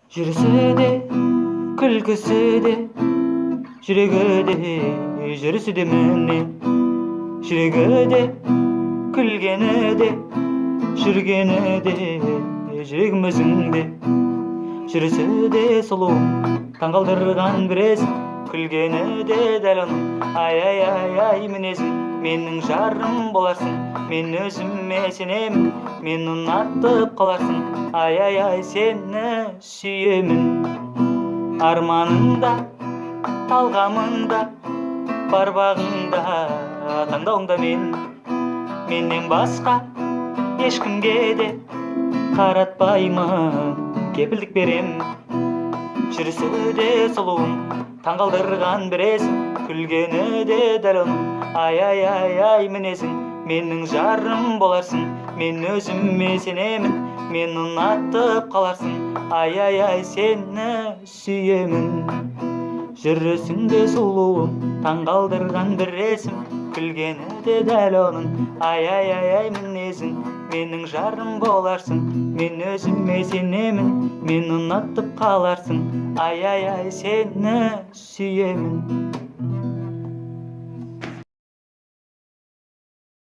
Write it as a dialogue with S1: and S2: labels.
S1: Жүрісі де, күлкісі де, жүрегі де, жүрісі де міне. Жүрегі де, күлгені де, жүргені де, жүрегім өзіңде. Жүрісі де сұлуым, таңғалдырған біресің, күлгені де дәл оның. Ай мінезің, менің жарым боларсың, мен өзіме сенемін, мен ұнатып қаларсың. Ай сені сүйемін. Арманыңда, талғамыңда, бар бағыңда, таңдауыңда менен басқа ешкімге де қаратпаймын, кепілдік берем. Жүрісі де сұлуым, таңғалдырған біресің, күлгені де дәл оның. Ай мінезің, менің жарым боларсың, мен өзіме сенемін, мен ұнатып қаларсың. Ай сені сүйемін. Жүрісіңде сұлуым, таңғалдырған біресің, күлгені де дәл оның. Ай мінезің, менің жарым боларсың, мен өзіме сенемін, мен ұнатып қаларсың. Ай сені сүйемін.